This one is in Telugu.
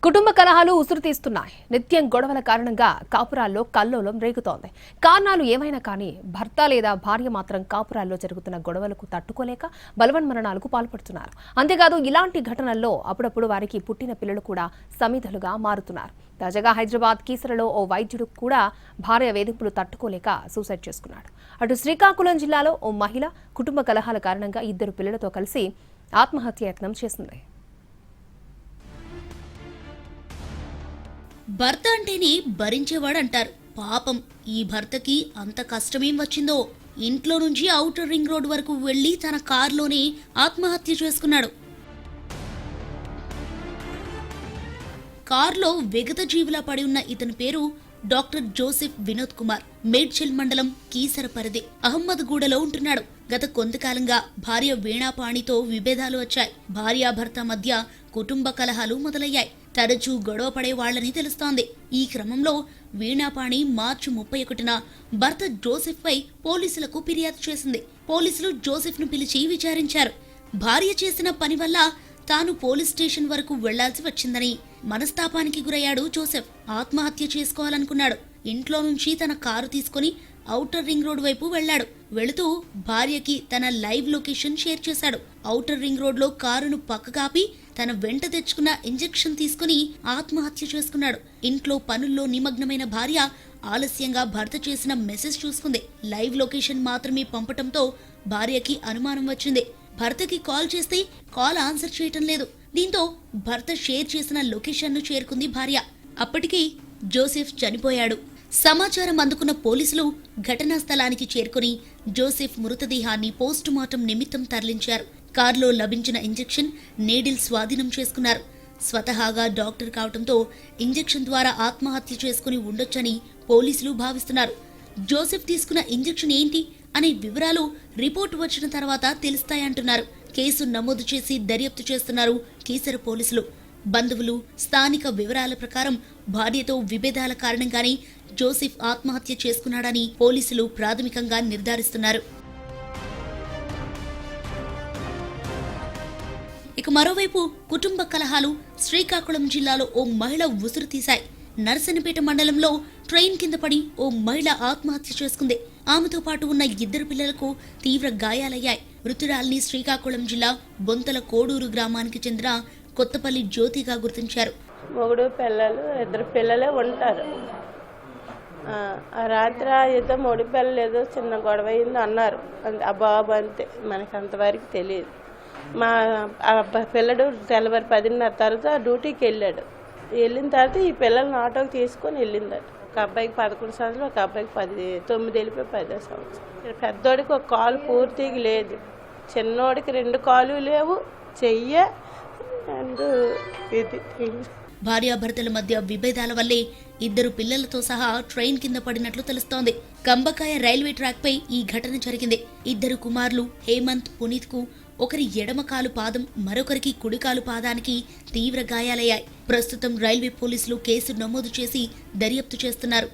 కుటుంబ కలహాలు ఉసురు తీస్తున్నాయి. నిత్యం గొడవల కారణంగా కాపురాల్లో కల్లోలం రేగుతోంది. కారణాలు ఏమైనా కానీ భర్త లేదా భార్య మాత్రం కాపురాల్లో జరుగుతున్న గొడవలకు తట్టుకోలేక బలవన్మరణాలకు పాల్పడుతున్నారు. అంతేకాదు ఇలాంటి ఘటనల్లో అప్పుడప్పుడు వారికి పుట్టిన పిల్లలు కూడా సమిధలుగా మారుతున్నారు. తాజాగా హైదరాబాద్ కీసరలో ఓ వైద్యుడు కూడా భార్య వేధింపులు తట్టుకోలేక సూసైడ్ చేసుకున్నాడు. అటు శ్రీకాకుళం జిల్లాలో ఓ మహిళ కుటుంబ కలహాల కారణంగా 2 పిల్లలతో కలిసి ఆత్మహత్యాయత్నం చేసింది. భర్త అంటేనే భరించేవాడంటారు. పాపం ఈ భర్తకి అంత కష్టమేం వచ్చిందో ఇంట్లో నుంచి ఔటర్ రింగ్ రోడ్ వరకు వెళ్లి తన కారులోనే ఆత్మహత్య చేసుకున్నాడు. కారులో విగత జీవులా పడి ఉన్న ఇతని పేరు డాక్టర్ జోసెఫ్ వినోద్ కుమార్. మేడ్చల్ మండలం కీసర పరిధి అహ్మద్గూడలో ఉంటున్నాడు. గత కొంతకాలంగా భార్య వీణాపాణితో విభేదాలు వచ్చాయి. భార్యాభర్త మధ్య కుటుంబ కలహాలు మొదలయ్యాయి. తరచూ గొడవ పడే వాళ్లని తెలుస్తోంది. ఈ క్రమంలో వీణాపాణి మార్చి 31న భర్త జోసెఫ్ పై పోలీసులకు ఫిర్యాదు చేసింది. పోలీసులు జోసెఫ్ ను పిలిచి విచారించారు. భార్య చేసిన పని వల్ల తాను పోలీస్ స్టేషన్ వరకు వెళ్లాల్సి వచ్చిందని మనస్తాపానికి గురయ్యాడు జోసెఫ్. ఆత్మహత్య చేసుకోవాలనుకున్నాడు. ఇంట్లో నుంచి తన కారు తీసుకుని ఔటర్ రింగ్ రోడ్ వైపు వెళ్లాడు. వెళుతూ భార్యకి తన లైవ్ లొకేషన్ షేర్ చేశాడు. ఔటర్ రింగ్ రోడ్ లో కారును పక్కకాపి తన వెంట తెచ్చుకున్న ఇంజెక్షన్ తీసుకుని ఆత్మహత్య చేసుకున్నాడు. ఇంట్లో పనుల్లో నిమగ్నమైన భార్య ఆలస్యంగా భర్త చేసిన మెసేజ్ చూసుకుంది. లైవ్ లొకేషన్ మాత్రమే పంపటంతో భార్యకి అనుమానం వచ్చింది. భర్తకి కాల్ చేస్తే కాల్ ఆన్సర్ చేయటం లేదు. దీంతో భర్త షేర్ చేసిన లొకేషన్ ను చేరుకుంది భార్య. అప్పటికి జోసెఫ్ చనిపోయాడు. సమాచారం అందుకున్న పోలీసులు ఘటనా స్థలానికి చేరుకుని జోసెఫ్ మృతదేహాన్ని పోస్టుమార్టం నిమిత్తం తరలించారు. కారులో లభించిన ఇంజెక్షన్, నీడిల్ స్వాధీనం చేసుకున్నారు. స్వతహాగా డాక్టర్ కావడంతో ఇంజెక్షన్ ద్వారా ఆత్మహత్య చేసుకుని ఉండొచ్చని పోలీసులు భావిస్తున్నారు. జోసెఫ్ తీసుకున్న ఇంజెక్షన్ ఏంటి అనే వివరాలు రిపోర్టు వచ్చిన తర్వాత తెలుస్తాయంటున్నారు. కేసు నమోదు చేసి దర్యాప్తు చేస్తున్నారు కీసర పోలీసులు. బంధువులు, స్థానిక వివరాల ప్రకారం భార్యతో విభేదాల కారణంగానే జోసెఫ్ ఆత్మహత్య చేసుకున్నాడని పోలీసులు ప్రాథమికంగా నిర్ధారిస్తున్నారు. ఇక మరోవైపు కుటుంబ కలహాలు శ్రీకాకుళం జిల్లాలో ఓ మహిళ ఉసురు తీశాయి. నర్సన్నపేట మండలంలో ట్రైన్ కింద పడి ఓ మహిళ ఆత్మహత్య చేసుకుంది. ఆమెతో పాటు ఉన్న 2 పిల్లలకు తీవ్ర గాయాలయ్యాయి. మృతురాల్ని శ్రీకాకుళం జిల్లా బొంతల కోడూరు గ్రామానికి చెందిన కొత్తపల్లి జ్యోతిగా గుర్తించారు. మొగుడు పిల్లలు 2 పిల్లలే ఉంటారు. ఆ రాత్రి ఏదో మొగుడు పిల్లలు ఏదో చిన్న గొడవ అయింది అన్నారు. ఆ బాబు అంతే, మనకి అంతవరకు తెలియదు. మా పిల్లడు తెల్లవారు 10:30 తర్వాత డ్యూటీకి వెళ్ళాడు. వెళ్ళిన తర్వాత ఈ పిల్లల్ని ఆటోకి తీసుకొని వెళ్ళిందట. ఒక అబ్బాయికి 11 సంవత్సరాలు, ఒక అబ్బాయికి 9 వెళ్ళిపోయి 10 సంవత్సరాలు. పెద్దోడికి ఒక కాలు పూర్తిగా లేదు, చిన్నోడికి 2 కాలు లేవు, చెయ్య అండ్ ఇది. భార్యాభర్తల మధ్య విభేదాల వల్లే 2 పిల్లలతో సహా ట్రైన్ కింద పడినట్లు తెలుస్తోంది. కంబకాయ రైల్వే ట్రాక్ పై ఈ ఘటన జరిగింది. 2 కుమారులు హేమంత్, పునీత్ కు ఒకరి ఎడమ కాలు పాదం, మరొకరికి కుడికాలు పాదానికి తీవ్ర గాయాలయ్యాయి. ప్రస్తుతం రైల్వే పోలీసులు కేసు నమోదు చేసి దర్యాప్తు చేస్తున్నారు.